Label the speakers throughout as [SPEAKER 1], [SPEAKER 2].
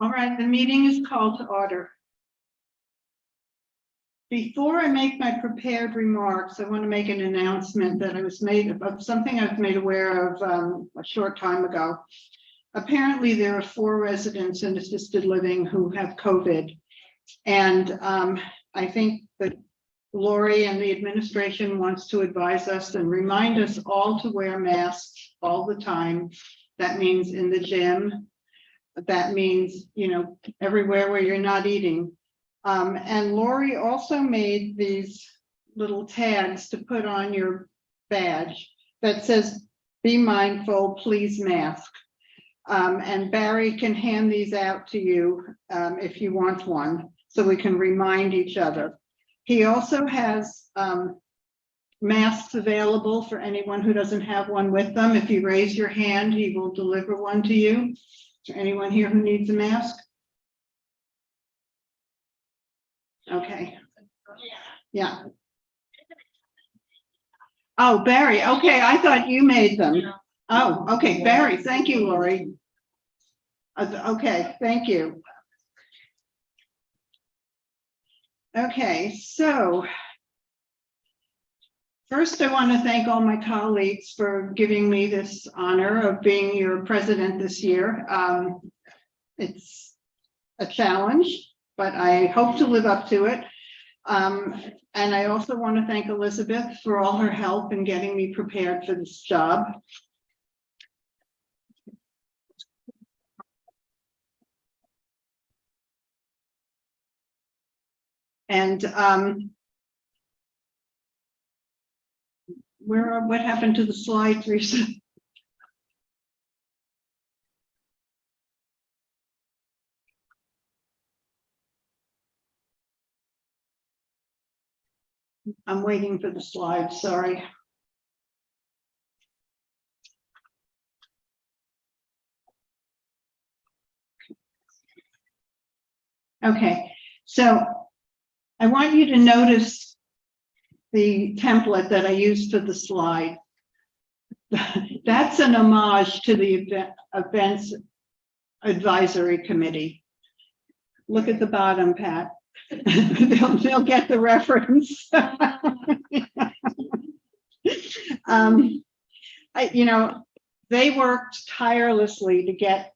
[SPEAKER 1] All right, the meeting is called to order. Before I make my prepared remarks, I want to make an announcement that I was made of something I was made aware of a short time ago. Apparently, there are 4 residents in assisted living who have COVID. And I think that Lori and the administration wants to advise us and remind us all to wear masks all the time. That means in the gym. That means, everywhere where you're not eating. And Lori also made these little tags to put on your badge that says, "Be mindful, please mask." And Barry can hand these out to you if you want one, so we can remind each other. He also has masks available for anyone who doesn't have one with them. If you raise your hand, he will deliver one to you. Is there anyone here who needs a mask? Okay. Yeah. Oh, Barry. Okay, I thought you made them. Oh, okay, Barry. Thank you, Lori. Okay, thank you. Okay, so first, I want to thank all my colleagues for giving me this honor of being your president this year. It's a challenge, but I hope to live up to it. And I also want to thank Elizabeth for all her help in getting me prepared for this job. And what happened to the slides recently? I'm waiting for the slides, sorry. Okay, so I want you to notice the template that I used for the slide. That's an homage to the Events Advisory Committee. Look at the bottom, Pat. They'll get the reference. They worked tirelessly to get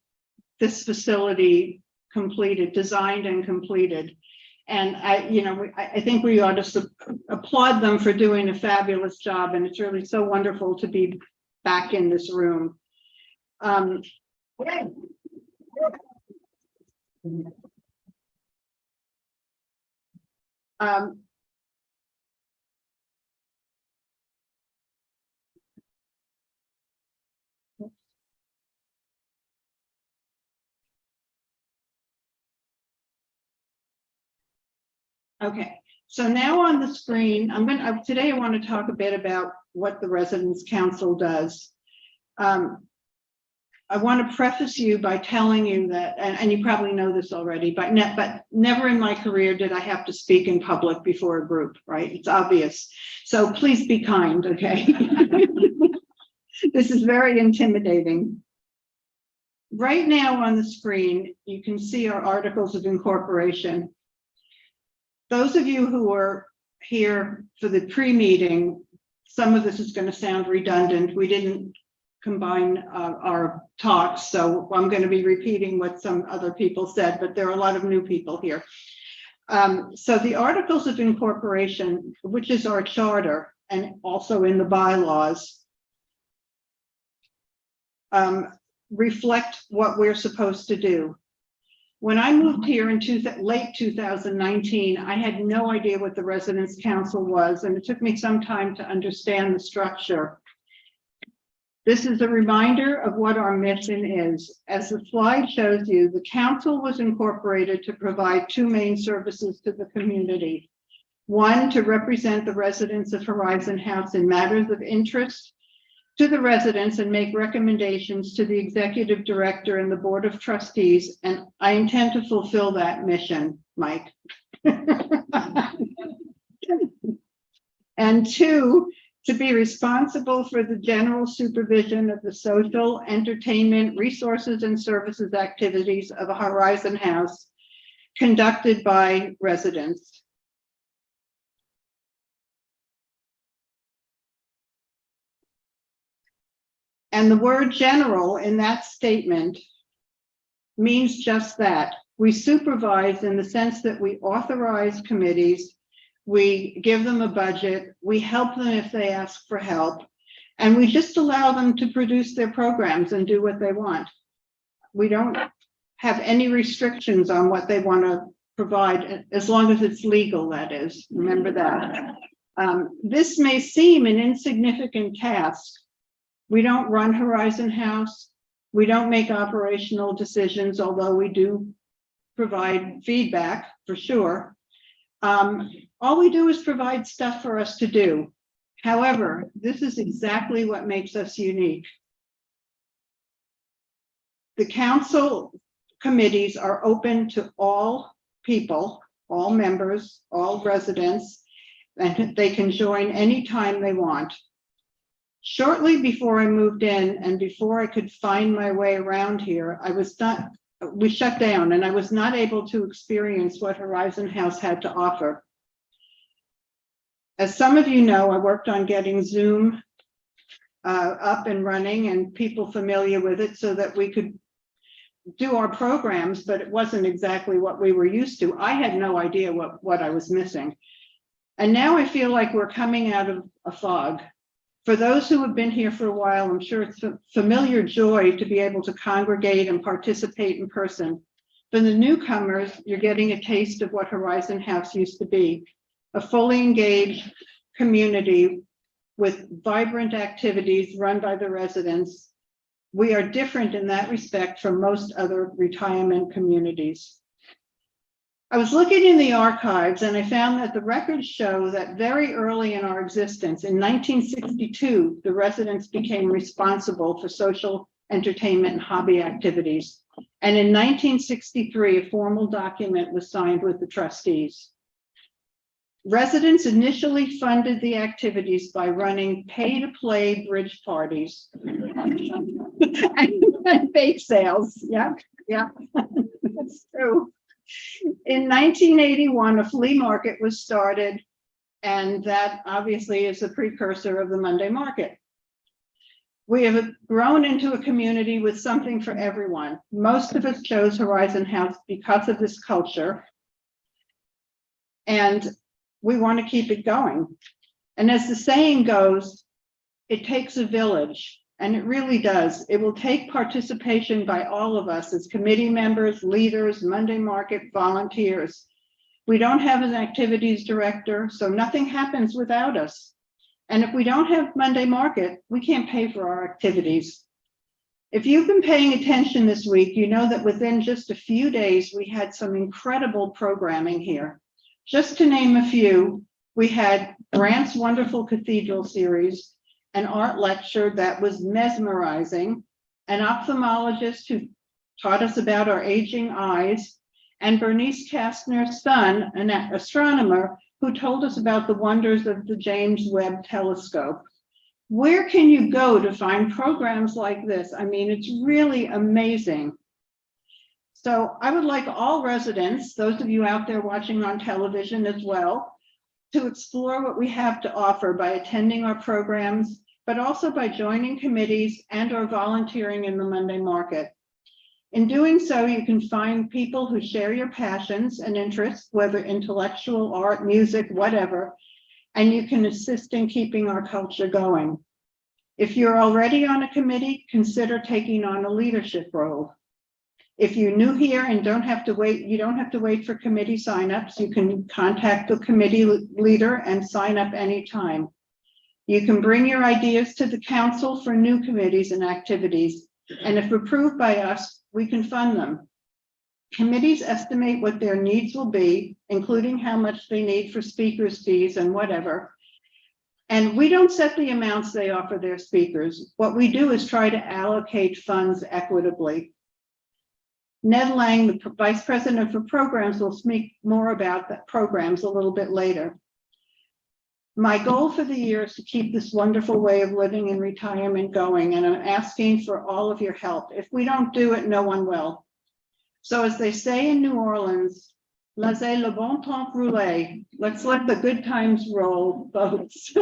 [SPEAKER 1] this facility completed, designed and completed. And I think we ought to applaud them for doing a fabulous job. And it's really so wonderful to be back in this room. Okay, so now on the screen, today I want to talk a bit about what the Residents Council does. I want to preface you by telling you that, and you probably know this already, but never in my career did I have to speak in public before a group, right? It's obvious. So please be kind, okay? This is very intimidating. Right now on the screen, you can see our articles of incorporation. Those of you who were here for the pre-meeting, some of this is going to sound redundant. We didn't combine our talks, so I'm going to be repeating what some other people said, but there are a lot of new people here. So the Articles of Incorporation, which is our charter and also in the bylaws, reflect what we're supposed to do. When I moved here in late 2019, I had no idea what the Residents Council was, and it took me some time to understand the structure. This is a reminder of what our mission is. As the slide shows you, the council was incorporated to provide 2 main services to the community. 1, to represent the residents of Horizon House in matters of interest to the residents and make recommendations to the executive director and the board of trustees. And I intend to fulfill that mission, Mike. And 2, to be responsible for the general supervision of the social, entertainment, resources, and services activities of a Horizon House conducted by residents. And the word general in that statement means just that. We supervise in the sense that we authorize committees, we give them a budget, we help them if they ask for help, and we just allow them to produce their programs and do what they want. We don't have any restrictions on what they want to provide, as long as it's legal, that is. Remember that. This may seem an insignificant task. We don't run Horizon House. We don't make operational decisions, although we do provide feedback for sure. All we do is provide stuff for us to do. However, this is exactly what makes us unique. The council committees are open to all people, all members, all residents, and they can join anytime they want. Shortly before I moved in and before I could find my way around here, we shut down and I was not able to experience what Horizon House had to offer. As some of you know, I worked on getting Zoom up and running and people familiar with it so that we could do our programs, but it wasn't exactly what we were used to. I had no idea what I was missing. And now I feel like we're coming out of a fog. For those who have been here for a while, I'm sure it's a familiar joy to be able to congregate and participate in person. For the newcomers, you're getting a taste of what Horizon House used to be, a fully engaged community with vibrant activities run by the residents. We are different in that respect from most other retirement communities. I was looking in the archives and I found that the records show that very early in our existence, in 1962, the residents became responsible for social entertainment and hobby activities. And in 1963, a formal document was signed with the trustees. Residents initially funded the activities by running pay-to-play bridge parties and bake sales. Yeah, that's true. In 1981, a flea market was started, and that obviously is a precursor of the Monday market. We have grown into a community with something for everyone. Most of us chose Horizon House because of this culture, and we want to keep it going. And as the saying goes, it takes a village. And it really does. It will take participation by all of us as committee members, leaders, Monday market volunteers. We don't have an activities director, so nothing happens without us. And if we don't have Monday market, we can't pay for our activities. If you've been paying attention this week, you know that within just a few days, we had some incredible programming here. Just to name a few, we had Brandt's wonderful cathedral series, an art lecture that was mesmerizing, an ophthalmologist who taught us about our aging eyes, and Bernice Kastner's son, an astronomer, who told us about the wonders of the James Webb Telescope. Where can you go to find programs like this? I mean, it's really amazing. So I would like all residents, those of you out there watching on television as well, to explore what we have to offer by attending our programs, but also by joining committees and or volunteering in the Monday market. In doing so, you can find people who share your passions and interests, whether intellectual, art, music, whatever, and you can assist in keeping our culture going. If you're already on a committee, consider taking on a leadership role. If you're new here and don't have to wait, you don't have to wait for committee signups. You can contact the committee leader and sign up anytime. You can bring your ideas to the council for new committees and activities, and if approved by us, we can fund them. Committees estimate what their needs will be, including how much they need for speakers' fees and whatever. And we don't set the amounts they offer their speakers. What we do is try to allocate funds equitably. Ned Lange, the Vice President for Programs, will speak more about the programs a little bit later. My goal for the year is to keep this wonderful way of living in retirement going, and I'm asking for all of your help. If we don't do it, no one will. So as they say in New Orleans, laissez le bon temps rouler. Let's let the good times roll, folks.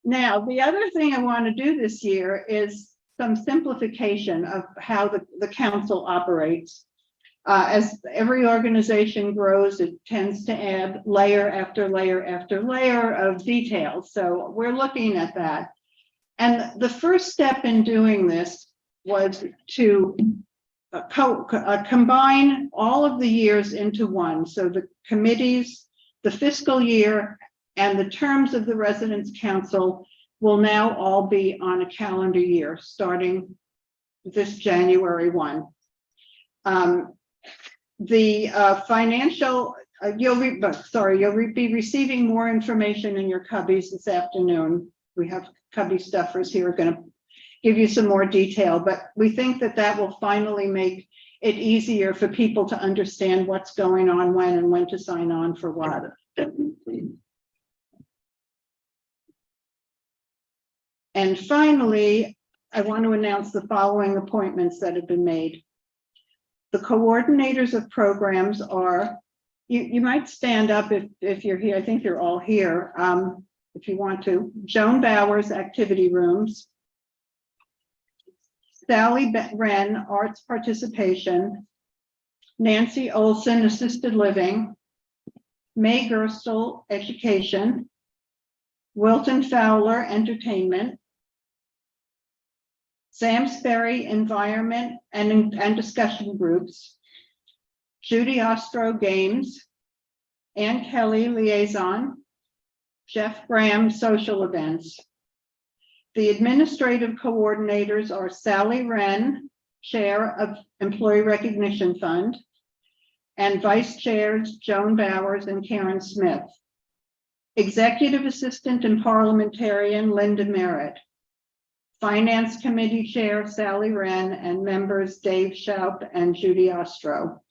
[SPEAKER 1] Now, the other thing I want to do this year is some simplification of how the council operates. As every organization grows, it tends to add layer after layer after layer of details. So we're looking at that. And the first step in doing this was to combine all of the years into one. So the committees, the fiscal year, and the terms of the Residents' Council will now all be on a calendar year starting this January 1. The financial, you'll be receiving more information in your cubbies this afternoon. We have cubby stuffers here going to give you some more detail, but we think that that will finally make it easier for people to understand what's going on when and when to sign on for what. And finally, I want to announce the following appointments that have been made. The coordinators of programs are, you might stand up if you're here. I think you're all here if you want to. Joan Bowers, Activity Rooms. Sally Wren, Arts Participation. Nancy Olson, Assisted Living. May Gerstel, Education. Wilton Fowler, Entertainment. Sam Sperry, Environment and Discussion Groups. Judy Ostro, Games. Ann Kelly, Liaison. Jeff Graham, Social Events. The administrative coordinators are Sally Wren, Chair of Employee Recognition Fund, and Vice Chairs Joan Bowers and Karen Smith. Executive Assistant and Parliamentarian Linda Merritt. Finance Committee Chair Sally Wren, and members Dave Schaup and Judy Ostro.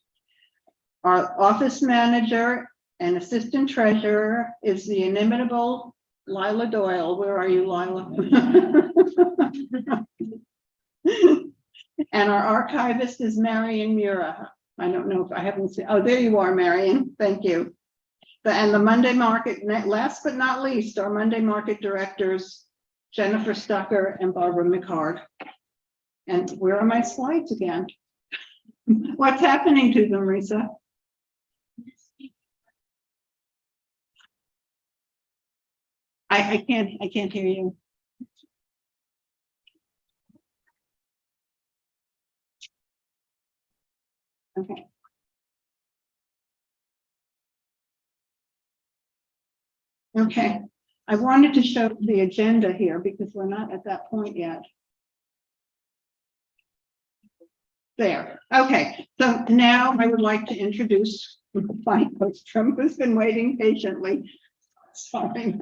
[SPEAKER 1] Our Office Manager and Assistant Treasurer is the inimitable Lila Doyle. Where are you, Lila? And our Archivist is Marion Mura. I don't know if I haven't seen, oh, there you are, Marion. Thank you. And the Monday Market, last but not least, our Monday Market Directors, Jennifer Stucker and Barbara McHarg. And where are my slides again? What's happening to them, Risa? I can't hear you. Okay. Okay. I wanted to show the agenda here because we're not at that point yet. There. Okay. So now I would like to introduce my Ostrem, who's been waiting patiently. Sorry.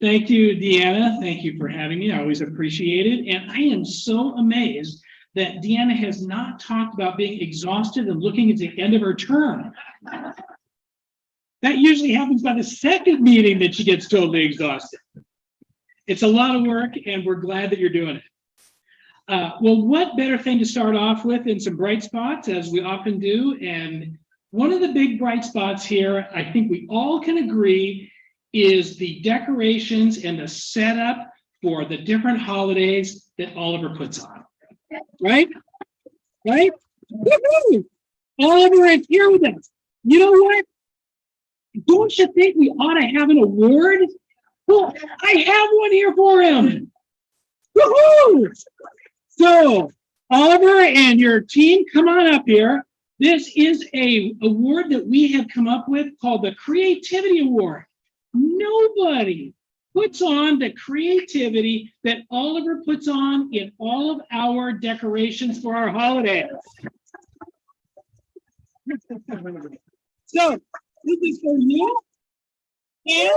[SPEAKER 2] Thank you, Deanna. Thank you for having me. I always appreciate it. And I am so amazed that Deanna has not talked about being exhausted and looking at the end of her term. That usually happens by the second meeting that she gets totally exhausted. It's a lot of work, and we're glad that you're doing it. Well, what better thing to start off with than some bright spots, as we often do. And one of the big bright spots here, I think we all can agree, is the decorations and the setup for the different holidays that Oliver puts on. Right? Right? Woo-hoo! Oliver is here with us. You know what? Don't you think we ought to have an award? Well, I have one here for him. Woohoo! So, Oliver and your team, come on up here. This is an award that we have come up with called the Creativity Award. Nobody puts on the creativity that Oliver puts on in all of our decorations for our holidays. So, this is for you. And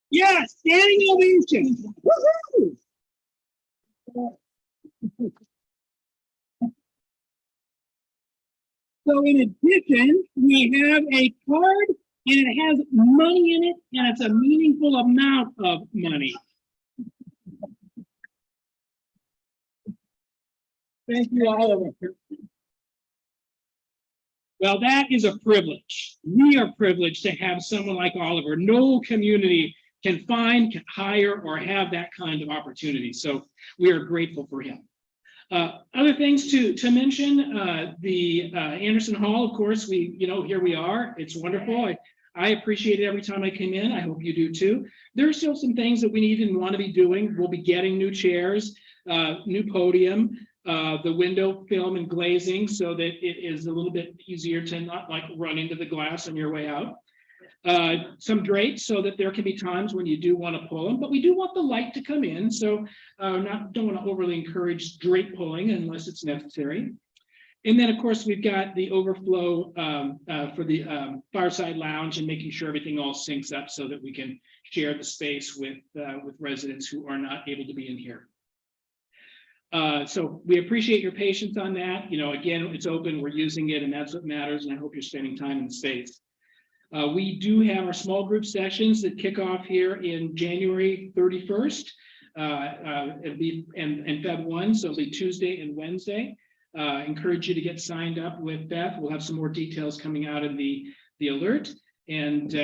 [SPEAKER 2] yeah, standing ovation. Woohoo! So in addition, we have a card and it has money in it, and it's a meaningful amount of money. Thank you, Oliver. Well, that is a privilege. We are privileged to have someone like Oliver. No community can find, can hire, or have that kind of opportunity. So we are grateful for him. Other things to mention, the Anderson Hall, of course, here we are. It's wonderful. I appreciate it every time I come in. I hope you do too. There are still some things that we need and want to be doing. We'll be getting new chairs, new podium, the window film and glazing so that it is a little bit easier to not like run into the glass on your way out. Some drapes so that there can be times when you do want to pull them, but we do want the light to come in. So don't want to overly encourage drape pulling unless it's necessary. And then of course we've got the overflow for the fireside lounge and making sure everything all syncs up so that we can share the space with residents who are not able to be in here. So we appreciate your patience on that. Again, it's open, we're using it, and that's what matters. And I hope you're spending time in the space. We do have our small group sessions that kick off here in January 31st. It'll be in Feb 1, so it'll be Tuesday and Wednesday. Encourage you to get signed up with Beth. We'll have some more details coming out in the alert. And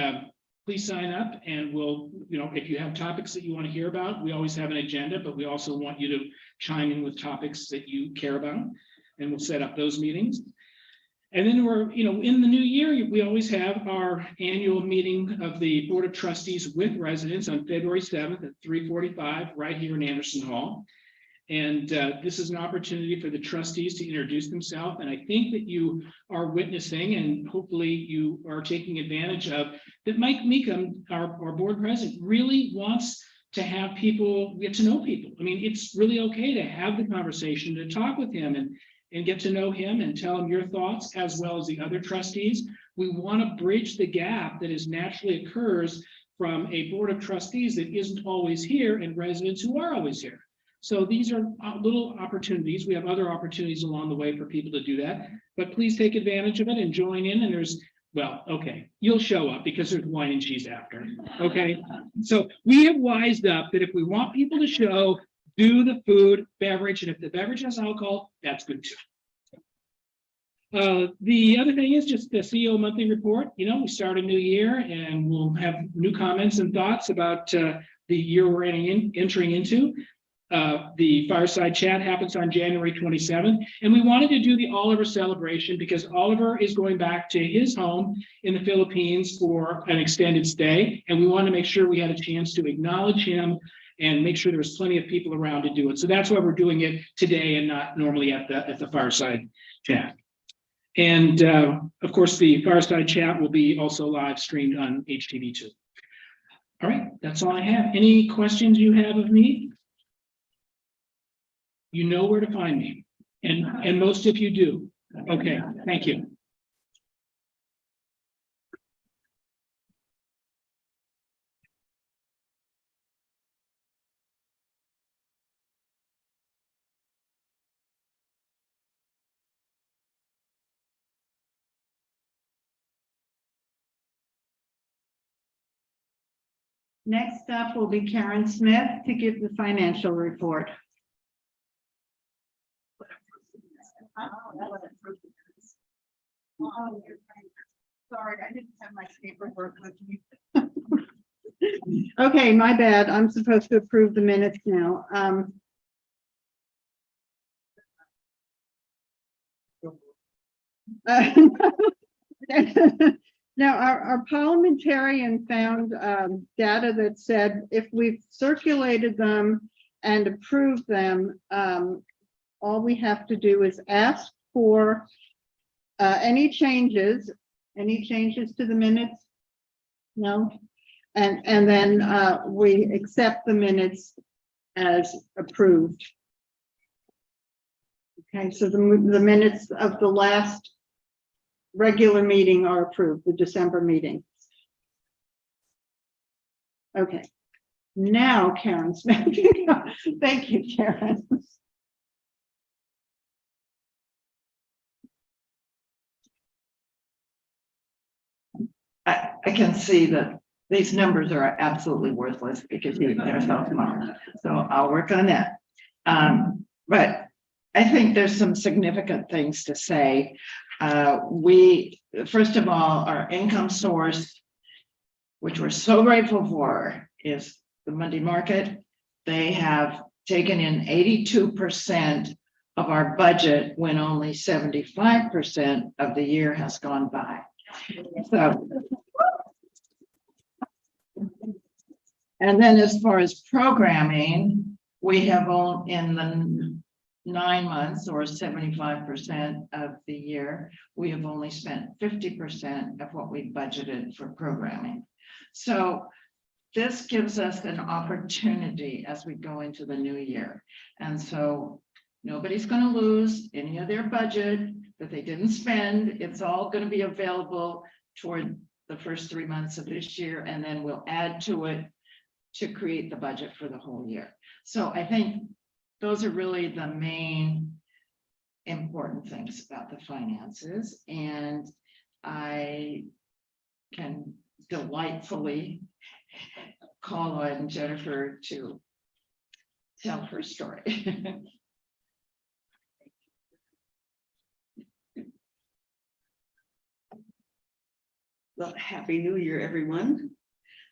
[SPEAKER 2] please sign up, and we'll, if you have topics that you want to hear about, we always have an agenda, but we also want you to chime in with topics that you care about, and we'll set up those meetings. And then we're, in the new year, we always have our annual meeting of the Board of Trustees with residents on February 7th at 3:45 right here in Anderson Hall. And this is an opportunity for the trustees to introduce themselves. And I think that you are witnessing, and hopefully you are taking advantage of, that Mike Meekum, our board president, really wants to have people get to know people. I mean, it's really okay to have the conversation, to talk with him and get to know him and tell him your thoughts as well as the other trustees. We want to bridge the gap that naturally occurs from a board of trustees that isn't always here and residents who are always here. So these are little opportunities. We have other opportunities along the way for people to do that, but please take advantage of it and join in. And you'll show up because there's wine and cheese after, okay? So we have wised up that if we want people to show, do the food, beverage, and if the beverage has alcohol, that's good too. The other thing is just the CEO monthly report. We start a new year and we'll have new comments and thoughts about the year we're entering into. The fireside chat happens on January 27th, and we wanted to do the Oliver celebration because Oliver is going back to his home in the Philippines for an extended stay, and we want to make sure we had a chance to acknowledge him and make sure there was plenty of people around to do it. So that's why we're doing it today and not normally at the fireside chat. And of course, the fireside chat will be also live streamed on HTV2. All right, that's all I have. Any questions you have of me? You know where to find me, and most of you do. Okay, thank you.
[SPEAKER 1] Next up will be Karen Smith to give the financial report. Sorry, I didn't have my paperwork with me. Okay, my bad. I'm supposed to approve the minutes now. Now, our parliamentarian found data that said if we've circulated them and approved them, all we have to do is ask for any changes to the minutes. No, and then we accept the minutes as approved. Okay, so the minutes of the last regular meeting are approved, the December meeting. Okay, now Karen Smith. Thank you, Karen.
[SPEAKER 3] I can see that these numbers are absolutely worthless because they're so small. So I'll work on that. But I think there's some significant things to say. First of all, our income source, which we're so grateful for, is the Monday market. They have taken in 82% of our budget when only 75% of the year has gone by. So, and then as far as programming, we have in the 9 months or 75% of the year, we have only spent 50% of what we budgeted for programming. So this gives us an opportunity as we go into the new year. And so nobody's going to lose any of their budget that they didn't spend. It's all going to be available toward the first 3 months of this year, and then we'll add to it to create the budget for the whole year. So I think those are really the main important things about the finances. And I can delightfully call on Jennifer to tell her story.
[SPEAKER 4] Well, Happy New Year, everyone.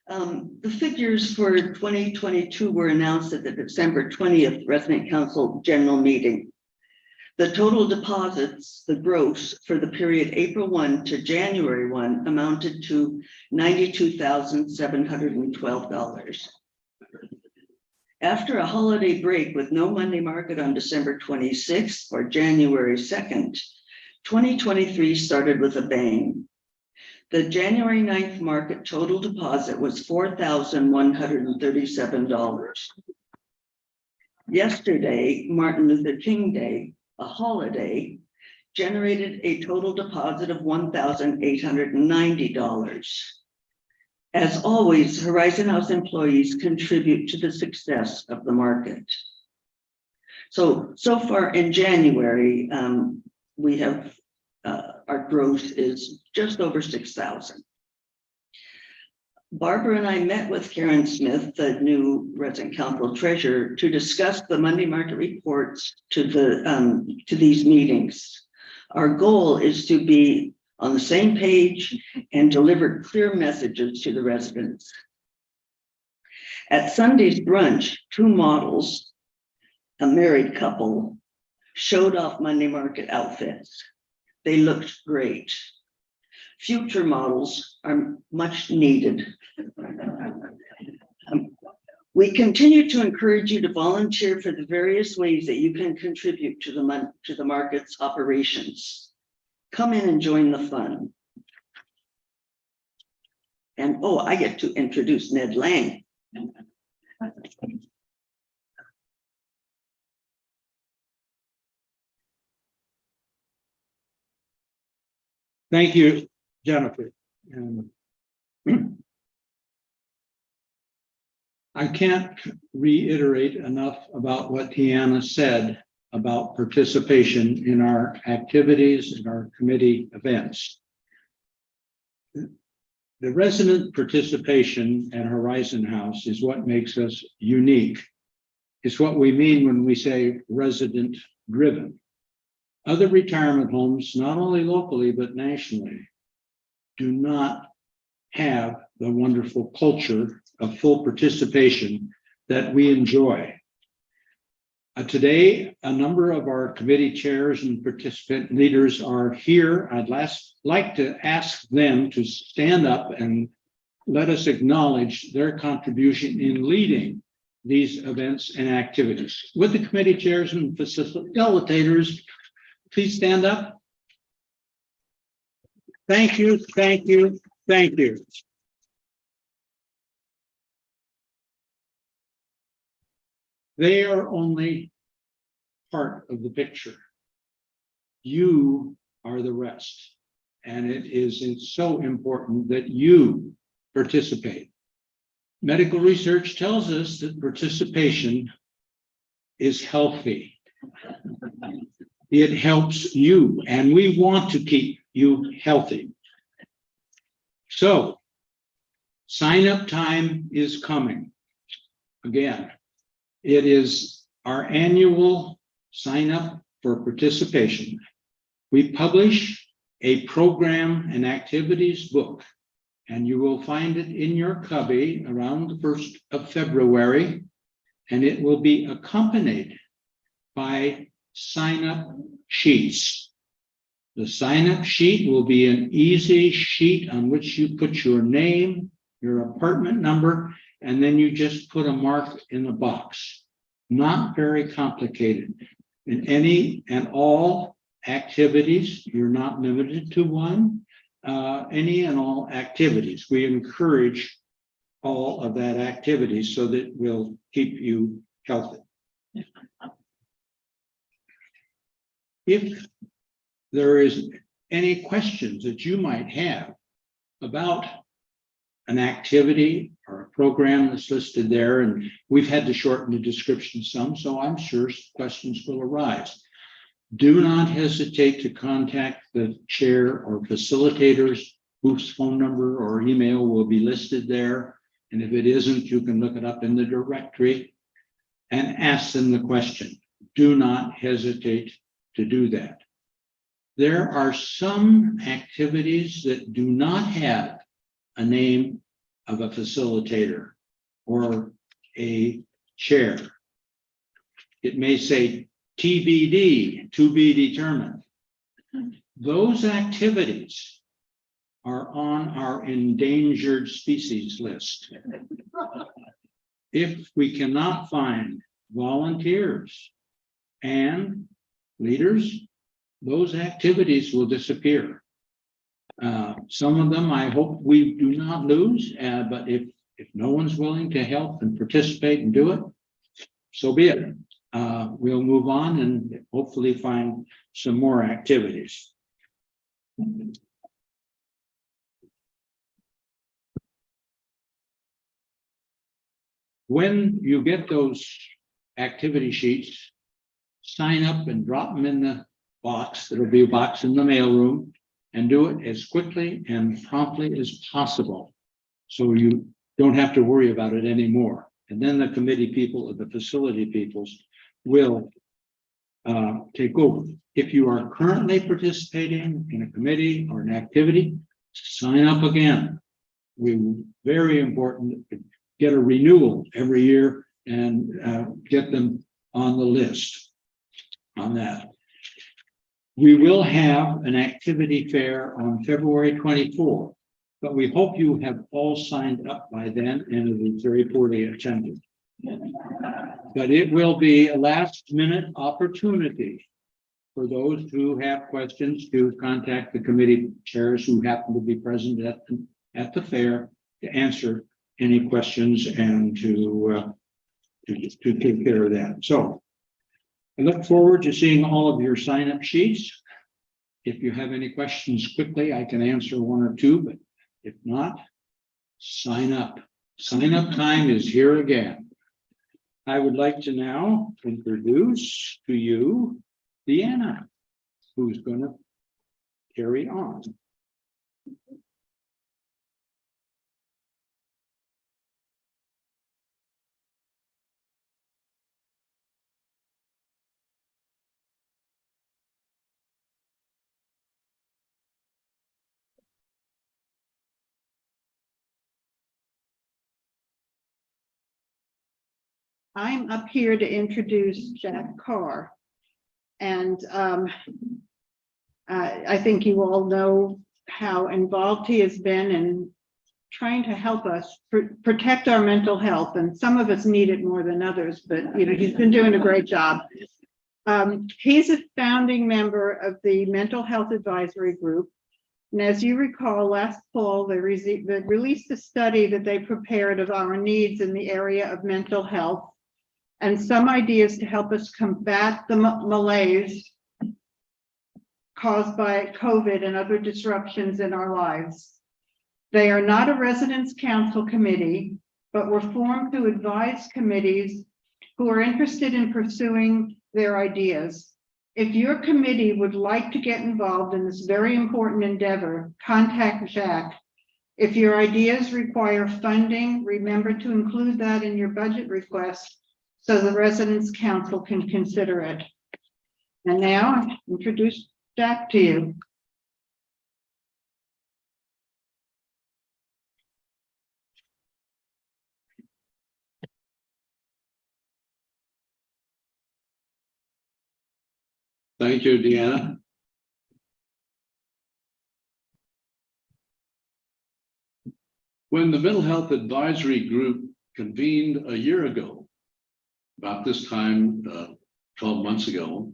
[SPEAKER 4] The figures for 2022 were announced at the December 20th Resident Council General Meeting. The total deposits, the gross, for the period April 1 to January 1 amounted to $92,712. After a holiday break with no Monday market on December 26th or January 2nd, 2023 started with a bang. The January 9th market total deposit was $4,137. Yesterday, Martin Luther King Day, a holiday, generated a total deposit of $1,890. As always, Horizon House employees contribute to the success of the market. So far in January, we have our growth is just over 6,000. Barbara and I met with Karen Smith, the new resident council treasurer, to discuss the Monday market reports to these meetings. Our goal is to be on the same page and deliver clear messages to the residents. At Sunday's brunch, 2 models, a married couple, showed off Monday market outfits. They looked great. Future models are much needed. We continue to encourage you to volunteer for the various ways that you can contribute to the market's operations. Come in and join the fun. And I get to introduce Ned Lange.
[SPEAKER 5] Thank you, Jennifer. I can't reiterate enough about what Deanna said about participation in our activities and our committee events. The resident participation at Horizon House is what makes us unique. It's what we mean when we say resident driven. Other retirement homes, not only locally, but nationally, do not have the wonderful culture of full participation that we enjoy. Today, a number of our committee chairs and participant leaders are here. I'd like to ask them to stand up and let us acknowledge their contribution in leading these events and activities. Would the committee chairs and facilitators please stand up? Thank you, thank you, thank you. They are only part of the picture. You are the rest. And it's so important that you participate. Medical research tells us that participation is healthy. It helps you, and we want to keep you healthy. So sign up time is coming. Again, it is our annual sign up for participation. We publish a program and activities book, and you will find it in your cubby around the 1st of February, and it will be accompanied by sign up sheets. The sign up sheet will be an easy sheet on which you put your name, your apartment number, and then you just put a mark in the box. Not very complicated. In any and all activities, you're not limited to one, any and all activities. We encourage all of that activity so that we'll keep you healthy. If there is any questions that you might have about an activity or a program that's listed there, and we've had to shorten the description some, so I'm sure questions will arise. Do not hesitate to contact the chair or facilitators whose phone number or email will be listed there. And if it isn't, you can look it up in the directory and ask them the question. Do not hesitate to do that. There are some activities that do not have a name of a facilitator or a chair. It may say TBD, to be determined. Those activities are on our endangered species list. If we cannot find volunteers and leaders, those activities will disappear. Some of them I hope we do not lose, but if no one's willing to help and participate and do it, so be it. We'll move on and hopefully find some more activities. When you get those activity sheets, sign up and drop them in the box. There'll be a box in the mailroom, and do it as quickly and promptly as possible, so you don't have to worry about it anymore. And then the committee people or the facility peoples will take over. If you are currently participating in a committee or an activity, sign up again. Very important to get a renewal every year and get them on the list on that. We will have an activity fair on February 24th, but we hope you have all signed up by then, and it is very poorly attended. But it will be a last-minute opportunity for those who have questions to contact the committee chairs who happen to be present at the fair to answer any questions and to take care of that. So I look forward to seeing all of your sign-up sheets. If you have any questions quickly, I can answer one or two, but if not, sign up. Sign-up time is here again. I would like to now introduce to you Deanna, who's going to carry on.
[SPEAKER 1] I'm up here to introduce Jack Carr. And I think you all know how involved he has been in trying to help us protect our mental health. And some of us need it more than others, but he's been doing a great job. He's a founding member of the Mental Health Advisory Group. And as you recall, last fall, they released a study that they prepared of our needs in the area of mental health and some ideas to help us combat the malaise caused by COVID and other disruptions in our lives. They are not a residence council committee, but were formed to advise committees who are interested in pursuing their ideas. If your committee would like to get involved in this very important endeavor, contact Jack If your ideas require funding, remember to include that in your budget request so the Residents Council can consider it. And now I introduce Jack to you.
[SPEAKER 5] Thank you, Deanna. When the Mental Health Advisory Group convened a year ago, about this time, 12 months ago,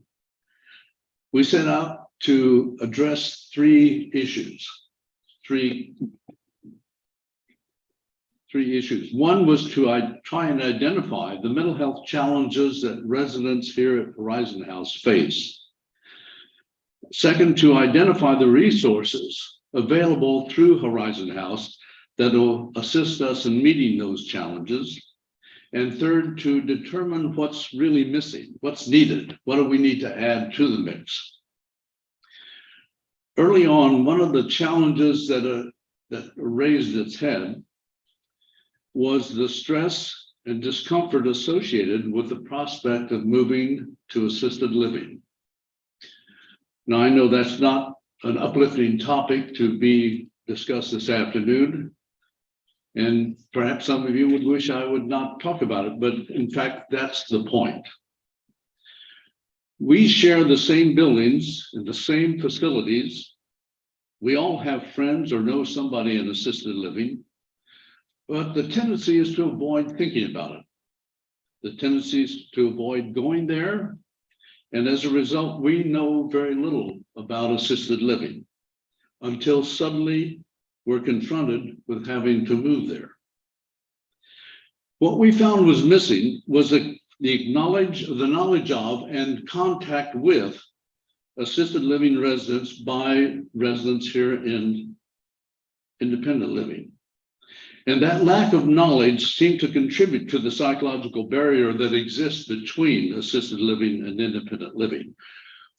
[SPEAKER 5] we set out to address three issues. Three issues. One was to try and identify the mental health challenges that residents here at Horizon House face. Second, to identify the resources available through Horizon House that will assist us in meeting those challenges. And third, to determine what's really missing, what's needed, what do we need to add to the mix. Early on, one of the challenges that raised its head was the stress and discomfort associated with the prospect of moving to assisted living. Now, I know that's not an uplifting topic to be discussed this afternoon, and perhaps some of you would wish I would not talk about it, but in fact, that's the point. We share the same buildings and the same facilities. We all have friends or know somebody in assisted living, but the tendency is to avoid thinking about it. The tendency is to avoid going there. And as a result, we know very little about assisted living until suddenly we're confronted with having to move there. What we found was missing was the knowledge of and contact with assisted living residents by residents here in independent living. And that lack of knowledge seemed to contribute to the psychological barrier that exists between assisted living and independent living.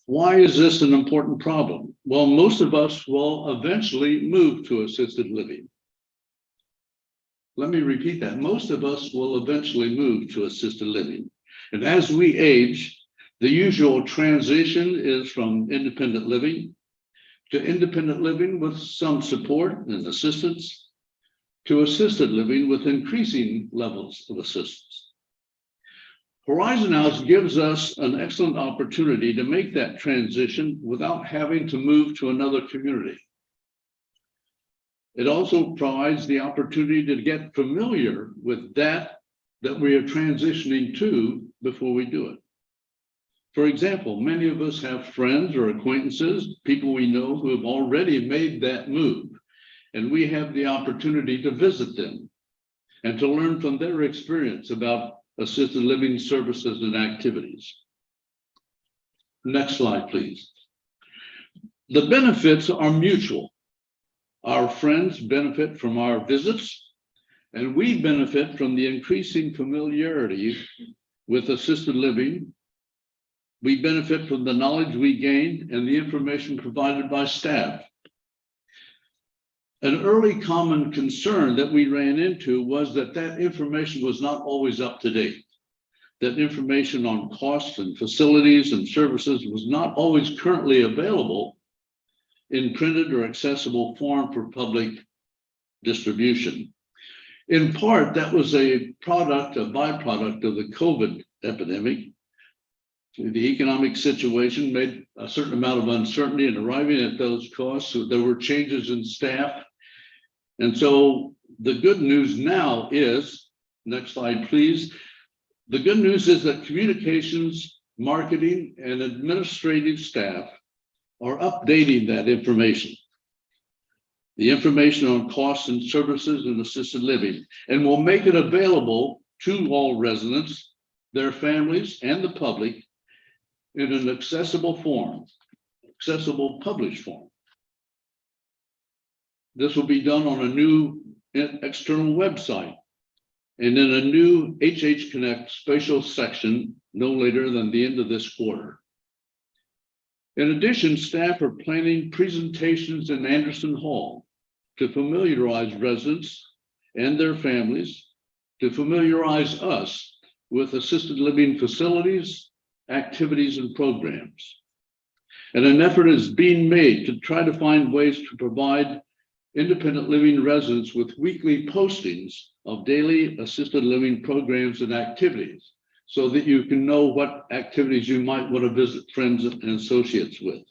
[SPEAKER 5] Why is this an important problem? Well, most of us will eventually move to assisted living. Let me repeat that. Most of us will eventually move to assisted living. And as we age, the usual transition is from independent living to independent living with some support and assistance, to assisted living with increasing levels of assistance. Horizon House gives us an excellent opportunity to make that transition without having to move to another community. It also provides the opportunity to get familiar with that we are transitioning to before we do it. For example, many of us have friends or acquaintances, people we know who have already made that move. And we have the opportunity to visit them and to learn from their experience about assisted living services and activities. Next slide, please. The benefits are mutual. Our friends benefit from our visits, and we benefit from the increasing familiarity with assisted living. We benefit from the knowledge we gained and the information provided by staff. An early common concern that we ran into was that information was not always up to date. That information on costs and facilities and services was not always currently available in printed or accessible form for public distribution. In part, that was a byproduct of the COVID epidemic. The economic situation made a certain amount of uncertainty in arriving at those costs. So there were changes in staff. And so the good news now is, next slide, please. The good news is that communications, marketing, and administrative staff are updating that information. The information on costs and services in assisted living, and will make it available to all residents, their families, and the public in an accessible form, accessible published form. This will be done on a new external website and in a new HH Connect spatial section no later than the end of this quarter. In addition, staff are planning presentations in Anderson Hall
[SPEAKER 6] to familiarize residents and their families, to familiarize us with assisted living facilities, activities, and programs. And an effort is being made to try to find ways to provide independent living residents with weekly postings of daily assisted living programs and activities, so that you can know what activities you might want to visit friends and associates with.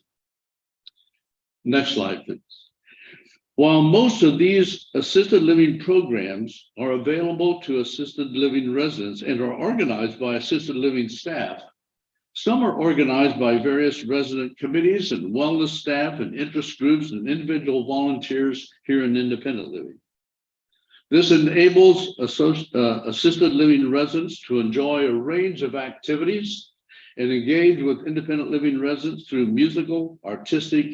[SPEAKER 6] Next slide, please. While most of these assisted living programs are available to assisted living residents and are organized by assisted living staff, some are organized by various resident committees and wellness staff and interest groups and individual volunteers here in independent living. This enables assisted living residents to enjoy a range of activities and engage with independent living residents through musical, artistic,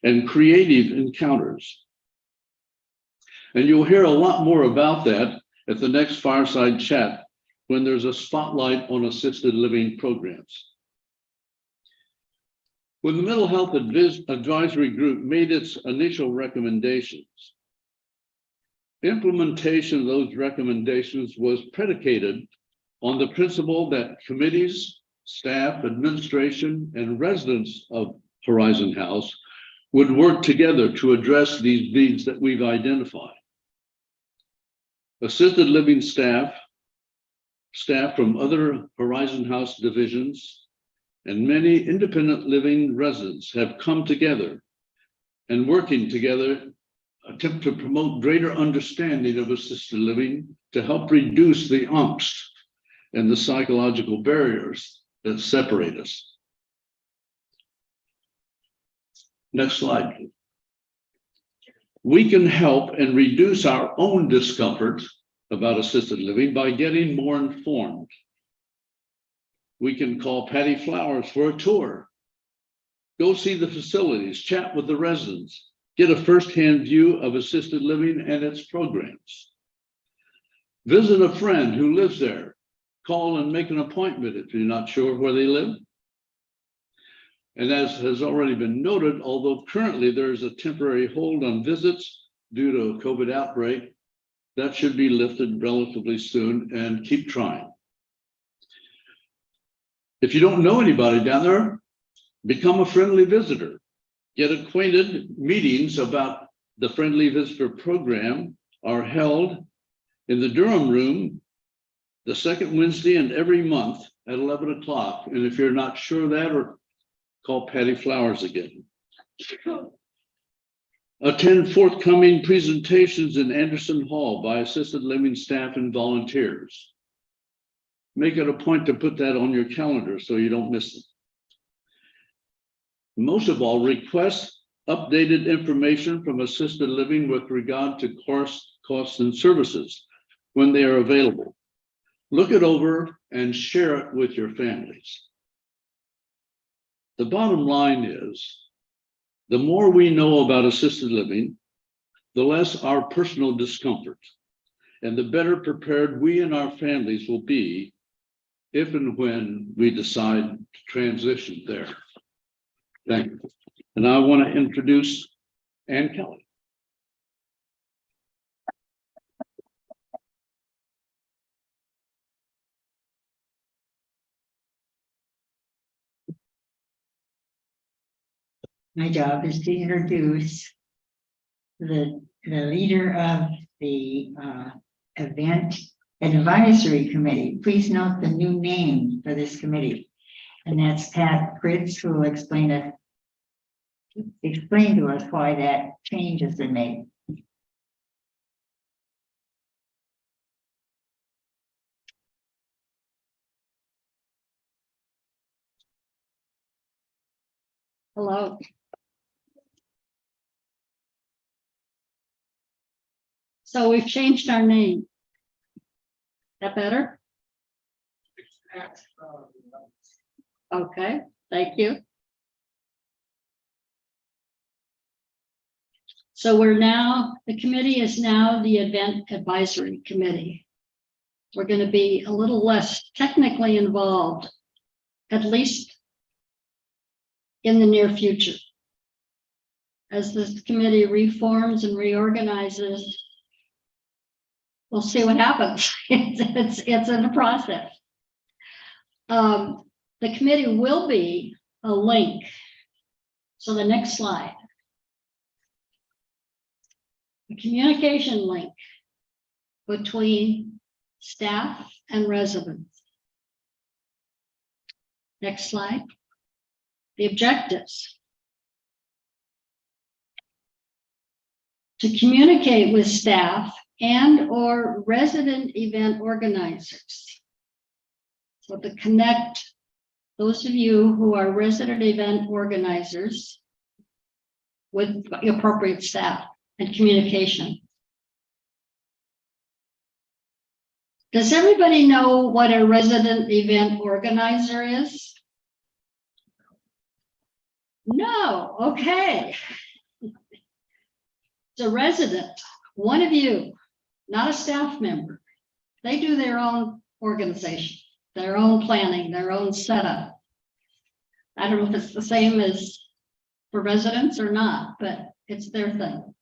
[SPEAKER 6] and creative encounters. And you'll hear a lot more about that at the next fireside chat when there's a spotlight on assisted living programs. When the Mental Health Advisory Group made its initial recommendations, implementation of those recommendations was predicated on the principle that committees, staff, administration, and residents of Horizon House would work together to address these needs that we've identified. Assisted living staff from other Horizon House divisions, and many independent living residents have come together and working together attempt to promote greater understanding of assisted living to help reduce the angst and the psychological barriers that separate us. Next slide, please. We can help and reduce our own discomfort about assisted living by getting more informed. We can call Patty Flowers for a tour, go see the facilities, chat with the residents, get a firsthand view of assisted living and its programs. Visit a friend who lives there, call and make an appointment if you're not sure where they live. And as has already been noted, although currently there is a temporary hold on visits due to a COVID outbreak, that should be lifted relatively soon, and keep trying. If you don't know anybody down there, become a friendly visitor. Get acquainted. Meetings about the Friendly Visitor Program are held in the Durham Room the second Wednesday in every month at 11 o'clock. And if you're not sure of that, or call Patty Flowers again. Attend forthcoming presentations in Anderson Hall by assisted living staff and volunteers. Make it a point to put that on your calendar so you don't miss it. Most of all, request updated information from assisted living with regard to costs and services when they are available. Look it over and share it with your families. The bottom line is, the more we know about assisted living, the less our personal discomfort, and the better prepared we and our families will be if and when we decide to transition there. Thank you. And I want to introduce Ann Kelly.
[SPEAKER 7] My job is to introduce the leader of the event advisory committee. Please note the new name for this committee, and that's Pat Fritz, who will explain to us why that change has been made.
[SPEAKER 8] Hello. So we've changed our name. That better? Okay, thank you. So the committee is now the Event Advisory Committee. We're going to be a little less technically involved, at least in the near future. as this committee reforms and reorganizes, we'll see what happens. It's in the process. The committee will be a link. So the next slide. A communication link between staff and residents. Next slide. The objectives. To communicate with staff and or resident event organizers. So to connect those of you who are resident event organizers with the appropriate staff and communication. Does everybody know what a resident event organizer is? No, okay. It's a resident, one of you, not a staff member. They do their own organization, their own planning, their own setup. I don't know if it's the same as for residents or not, but it's their thing.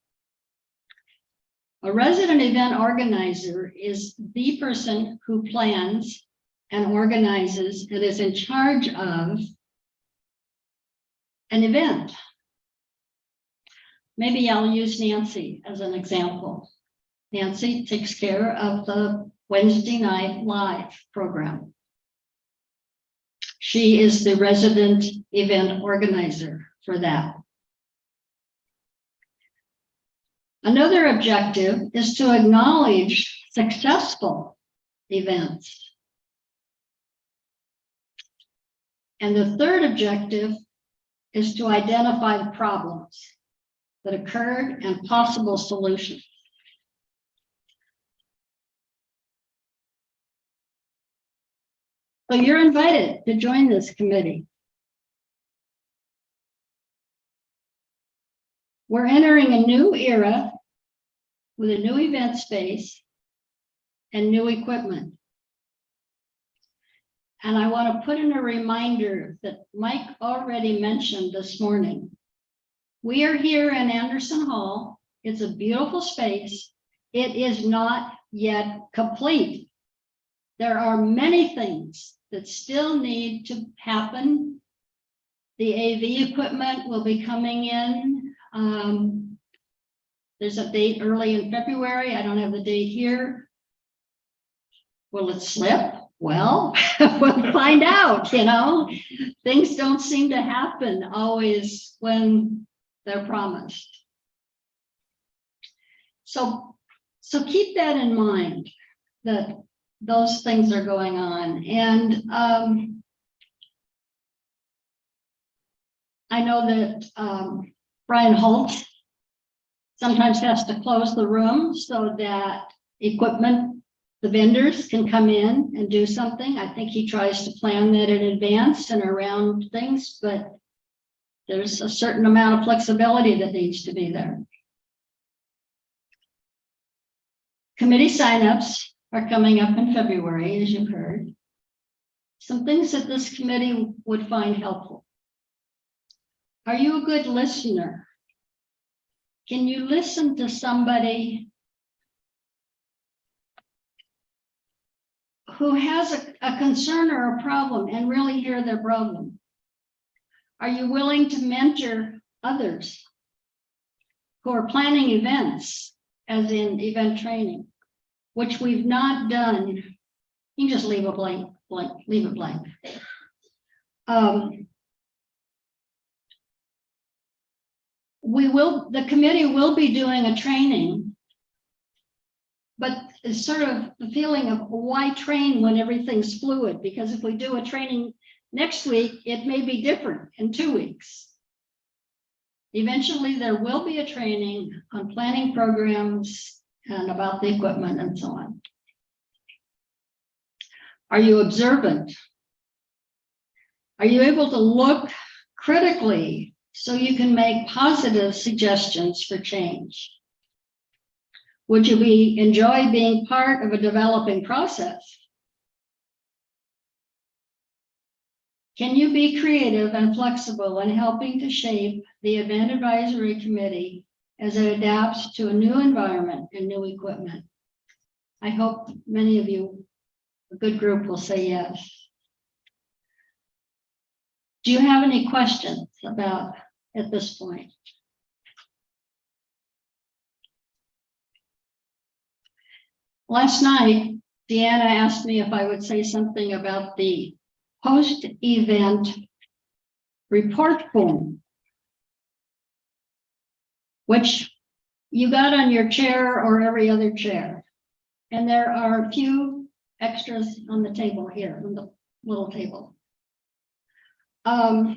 [SPEAKER 8] A resident event organizer is the person who plans and organizes and is in charge of an event. Maybe I'll use Nancy as an example. Nancy takes care of the Wednesday night live program. She is the resident event organizer for that. Another objective is to acknowledge successful events. And the third objective is to identify the problems that occurred and possible solutions. So you're invited to join this committee. We're entering a new era with a new event space and new equipment. And I want to put in a reminder that Mike already mentioned this morning. We are here in Anderson Hall. It's a beautiful space. It is not yet complete. There are many things that still need to happen. The AV equipment will be coming in. There's a date early in February. I don't have the date here. Will it slip? Well, we'll find out, you know. Things don't seem to happen always when they're promised. So keep that in mind, that those things are going on. And I know that Brian Holt sometimes has to close the room so that equipment, the vendors can come in and do something. I think he tries to plan that in advance and around things, but there's a certain amount of flexibility that needs to be there. Committee signups are coming up in February, as you've heard. Some things that this committee would find helpful. Are you a good listener? Can you listen to somebody who has a concern or a problem and really hear their problem? Are you willing to mentor others who are planning events, as in event training, which we've not done? You can just leave a blank, leave it blank. The committee will be doing a training, but it's sort of the feeling of why train when everything's fluid? Because if we do a training next week, it may be different in 2 weeks. Eventually, there will be a training on planning programs and about the equipment and so on. Are you observant? Are you able to look critically so you can make positive suggestions for change? Would you enjoy being part of a developing process? Can you be creative and flexible in helping to shape the event advisory committee as it adapts to a new environment and new equipment? I hope many of you, a good group, will say yes. Do you have any questions about at this point? Last night, Deanna asked me if I would say something about the post-event report form, which you got on your chair or every other chair. And there are a few extras on the table here, on the little table. So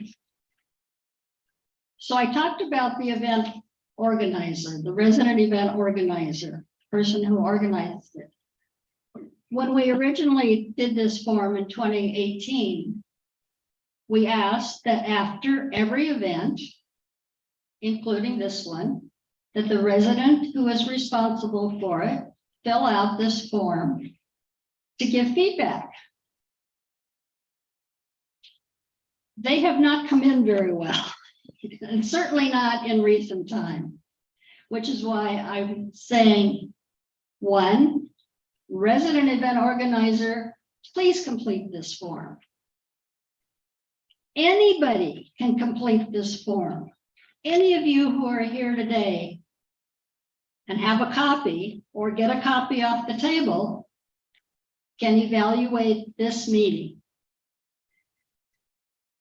[SPEAKER 8] I talked about the event organizer, the resident event organizer, person who organized it. When we originally did this form in 2018, we asked that after every event, including this one, that the resident who is responsible for it fill out this form to give feedback. They have not come in very well, and certainly not in recent time, which is why I'm saying, one, resident event organizer, please complete this form. Anybody can complete this form. Any of you who are here today and have a copy or get a copy off the table can evaluate this meeting.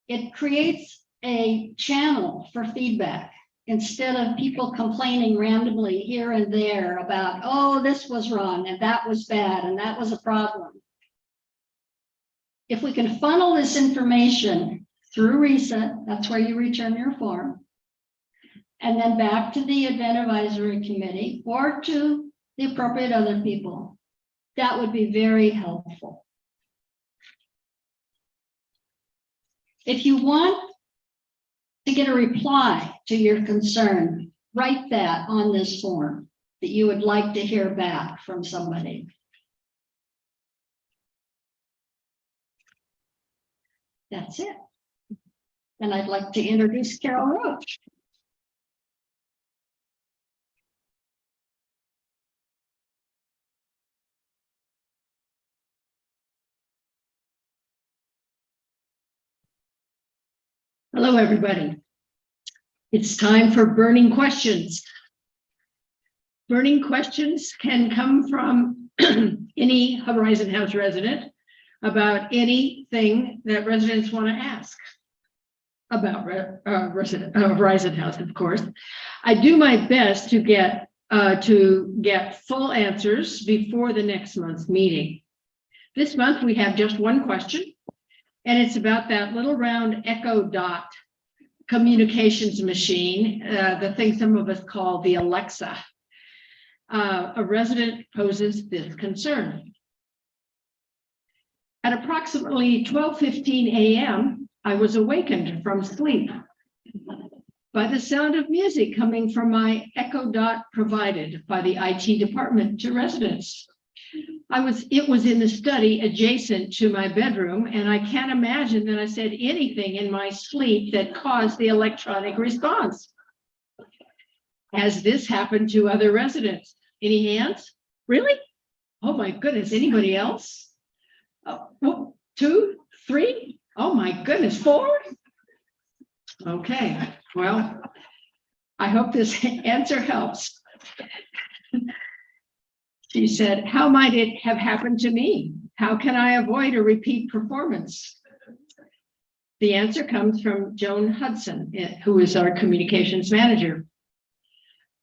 [SPEAKER 8] It creates a channel for feedback instead of people complaining randomly here and there about, oh, this was wrong and that was bad and that was a problem. If we can funnel this information through RESA, that's where you return your form, and then back to the event advisory committee or to the appropriate other people, that would be very helpful. If you want to get a reply to your concern, write that on this form that you would like to hear back from somebody. That's it. And I'd like to introduce Carol Roach.
[SPEAKER 9] Hello, everybody. It's time for burning questions. Burning questions can come from any Horizon House resident about anything that residents want to ask about Horizon House, of course. I do my best to get full answers before the next month's meeting. This month we have just one question, and it's about that little round Echo Dot communications machine, the thing some of us call the Alexa. A resident poses this concern. At approximately 12:15 a.m., I was awakened from sleep by the sound of music coming from my Echo Dot provided by the IT department to residents. It was in the study adjacent to my bedroom, and I can't imagine that I said anything in my sleep that caused the electronic response. Has this happened to other residents? Any hands? Really? Oh my goodness, anybody else? 2, 3? Oh my goodness, 4? Okay, well, I hope this answer helps. She said, how might it have happened to me? How can I avoid a repeat performance? The answer comes from Joan Hudson, who is our communications manager.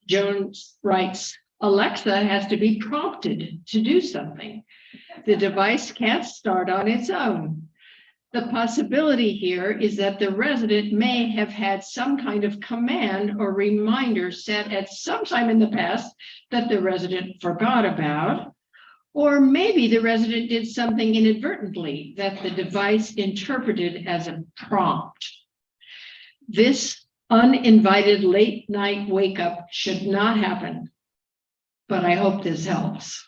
[SPEAKER 9] Joan writes, Alexa has to be prompted to do something. The device can't start on its own. The possibility here is that the resident may have had some kind of command or reminder set at some time in the past that the resident forgot about, or maybe the resident did something inadvertently that the device interpreted as a prompt. This uninvited late night wake up should not happen, but I hope this helps.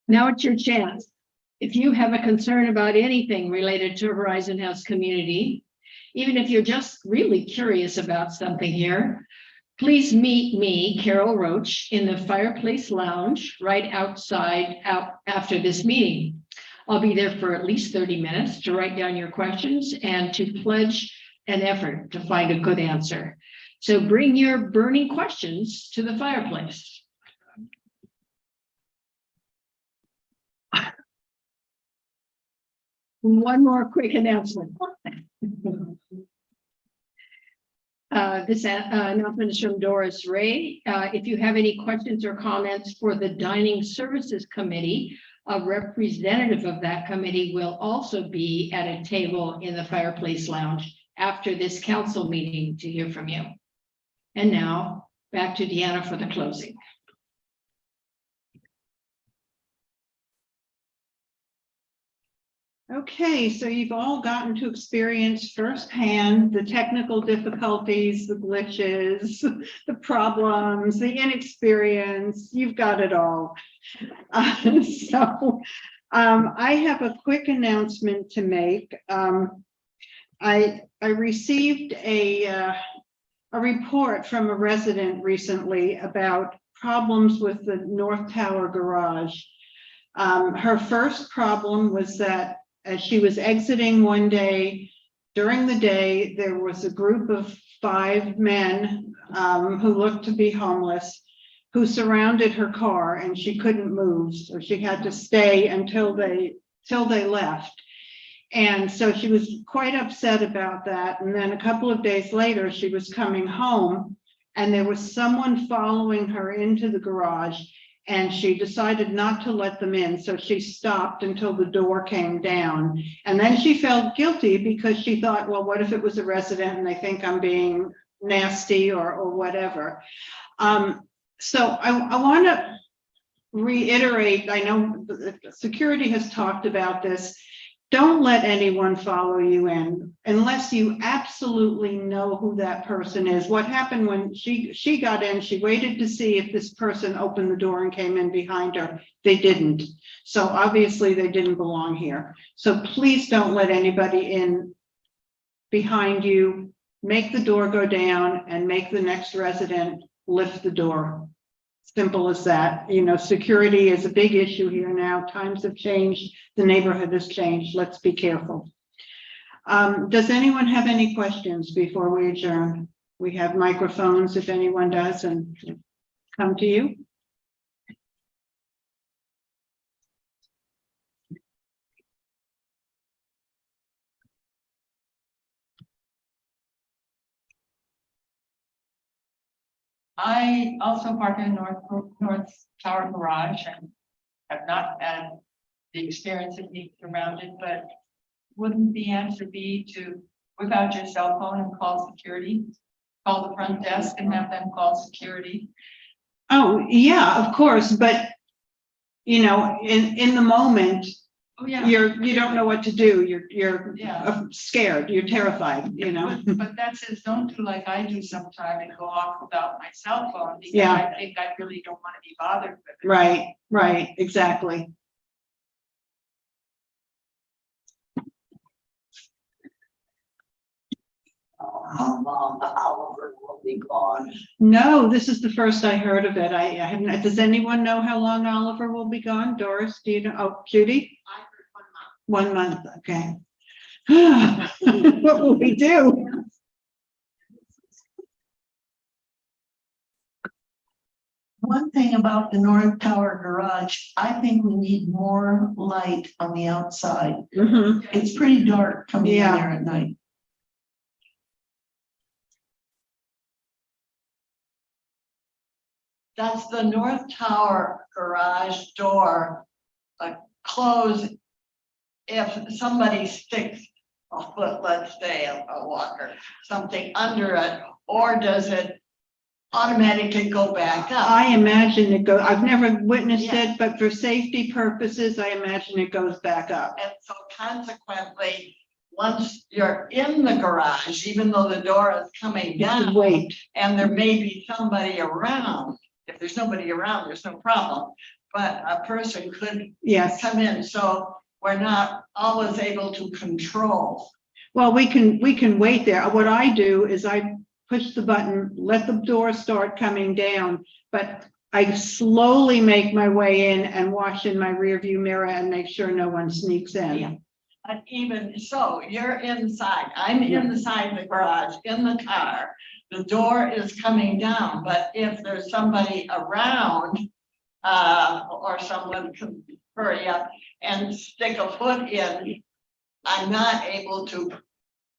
[SPEAKER 9] Now it's your chance. If you have a concern about anything related to Horizon House community, even if you're just really curious about something here, please meet me, Carol Roach, in the Fireplace Lounge right outside after this meeting. I'll be there for at least 30 minutes to write down your questions and to pledge an effort to find a good answer. So bring your burning questions to the fireplace. One more quick announcement. This announcement is from Doris Ray. If you have any questions or comments for the Dining Services Committee, a representative of that committee will also be at a table in the Fireplace Lounge after this council meeting to hear from you. And now back to Deanna for the closing.
[SPEAKER 1] Okay, so you've all gotten to experience firsthand the technical difficulties, the glitches, the problems, the inexperience. You've got it all. I have a quick announcement to make. I received a report from a resident recently about problems with the North Tower garage. Her first problem was that as she was exiting one day, during the day, there was a group of 5 men who looked to be homeless, who surrounded her car, and she couldn't move, so she had to stay until they left. And so she was quite upset about that. And then a couple of days later, she was coming home, and there was someone following her into the garage, and she decided not to let them in. So she stopped until the door came down. And then she felt guilty because she thought, well, what if it was a resident and they think I'm being nasty or whatever. So I want to reiterate, I know security has talked about this. Don't let anyone follow you in unless you absolutely know who that person is. What happened when she got in, she waited to see if this person opened the door and came in behind her. They didn't. So obviously they didn't belong here. So please don't let anybody in behind you. Make the door go down and make the next resident lift the door. Simple as that. You know, security is a big issue here now. Times have changed. The neighborhood has changed. Let's be careful. Does anyone have any questions before we adjourn? We have microphones if anyone does, and come to you.
[SPEAKER 3] I also park in North Tower Garage and have not had the experience of being around it, but wouldn't the answer be to whip out your cell phone and call security? Call the front desk and have them call security?
[SPEAKER 1] Oh, yeah, of course. But, you know, in the moment,
[SPEAKER 3] Oh, yeah.
[SPEAKER 1] you don't know what to do. You're
[SPEAKER 3] Yeah.
[SPEAKER 1] Scared. You're terrified, you know.
[SPEAKER 3] But that says don't do like I do sometime and go off without my cell phone because
[SPEAKER 1] Yeah.
[SPEAKER 3] I think I really don't want to be bothered with it.
[SPEAKER 1] Right, exactly.
[SPEAKER 4] How long Oliver will be gone?
[SPEAKER 1] No, this is the first I heard of it. I haven't. Does anyone know how long Oliver will be gone? Doris, do you know? Oh, Judy?
[SPEAKER 8] I heard 1 month.
[SPEAKER 1] 1 month, okay. What will we do?
[SPEAKER 10] One thing about the North Tower garage, I think we need more light on the outside.
[SPEAKER 1] Mhm.
[SPEAKER 10] It's pretty dark coming in
[SPEAKER 1] Yeah.
[SPEAKER 10] there at night.
[SPEAKER 3] Does the North Tower garage door close if somebody sticks a foot, let's say a walker, something under it, or does it automatically go back up?
[SPEAKER 1] I imagine it goes, I've never witnessed
[SPEAKER 3] Yeah.
[SPEAKER 1] it, but for safety purposes, I imagine it goes back up.
[SPEAKER 3] And so consequently, once you're in the garage, even though the door is coming down,
[SPEAKER 1] Wait,
[SPEAKER 3] and there may be somebody around, if there's nobody around, there's no problem. But a person could
[SPEAKER 1] yes,
[SPEAKER 3] come in, so
[SPEAKER 10] we're not always able to control.
[SPEAKER 1] Well, we can wait there. What I do is I push the button, let the door start coming down, but I slowly make my way in and watch in my rear view mirror and make sure no one sneaks in.
[SPEAKER 10] Yeah. But even so, you're inside, I'm inside the garage, in the car, the door is coming down, but if there's somebody around, or someone can hurry up and stick a foot in, I'm not able to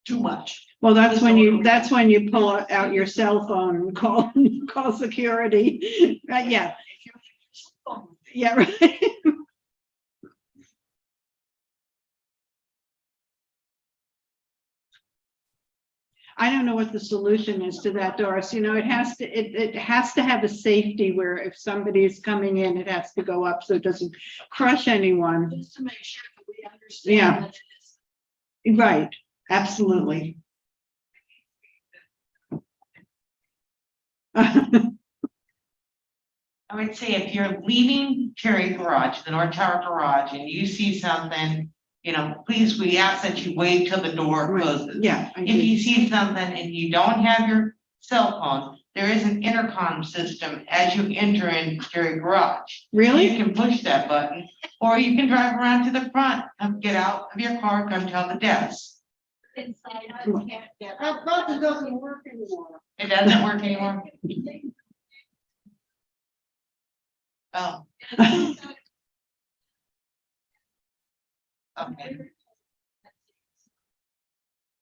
[SPEAKER 10] do much.
[SPEAKER 1] Well, that's when you pull out your cell phone and call security. Yeah, yeah, right. I don't know what the solution is to that, Doris. You know, it has to have a safety where if somebody is coming in, it has to go up so it doesn't crush anyone.
[SPEAKER 10] Just to make sure that we understand.
[SPEAKER 1] Yeah.
[SPEAKER 10] That it is.
[SPEAKER 1] Right, absolutely.
[SPEAKER 11] I would say if you're leaving Cherry Garage, the North Tower Garage, and you see something, you know, please, we ask that you wait till the door closes.
[SPEAKER 1] Yeah. I
[SPEAKER 11] If
[SPEAKER 1] do.
[SPEAKER 11] you see something and you don't have your cell phone, there is an intercom system as you enter in Cherry Garage.
[SPEAKER 1] Really?
[SPEAKER 11] You can push that button, or you can drive around to the front, get out of your car, come tell the desk.
[SPEAKER 8] Inside, I can't get. That button doesn't work anymore.
[SPEAKER 11] It doesn't work anymore. Oh, okay.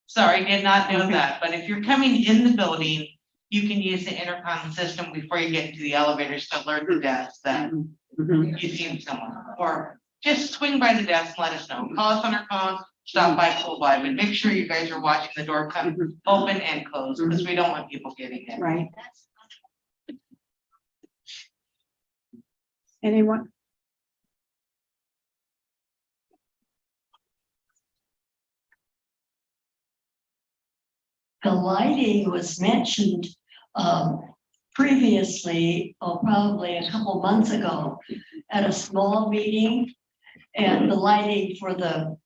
[SPEAKER 11] Sorry, did not know that, but if you're coming in the building, you can use the intercom system before you get into the elevators to alert the desk that
[SPEAKER 1] Mhm.
[SPEAKER 11] you see someone. Or just swing by the desk, and let us know, call us on our phone, stop by, pull by, but make sure you guys are watching the door come
[SPEAKER 1] Mhm.
[SPEAKER 11] open and close, because we don't want people getting in.
[SPEAKER 1] Right. Anyone?
[SPEAKER 12] The lighting was mentioned previously, or probably a couple months ago, at a small meeting. And the lighting for the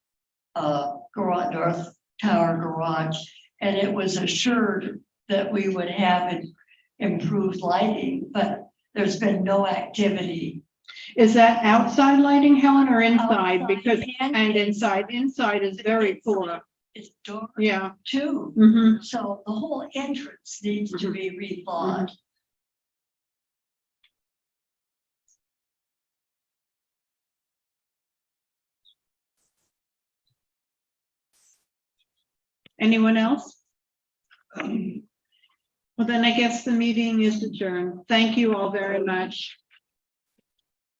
[SPEAKER 12] garage, North Tower Garage, and it was assured that we would have improved lighting, but there's been no activity.
[SPEAKER 1] Is that outside lighting, Helen, or inside?
[SPEAKER 12] Outside
[SPEAKER 1] Because,
[SPEAKER 12] and
[SPEAKER 1] and inside is very poor.
[SPEAKER 12] It's dark
[SPEAKER 1] Yeah.
[SPEAKER 12] too,
[SPEAKER 1] Mhm.
[SPEAKER 12] so the whole entrance needs to be rethought.
[SPEAKER 1] Anyone else? Well, then I guess the meeting is adjourned. Thank you all very much.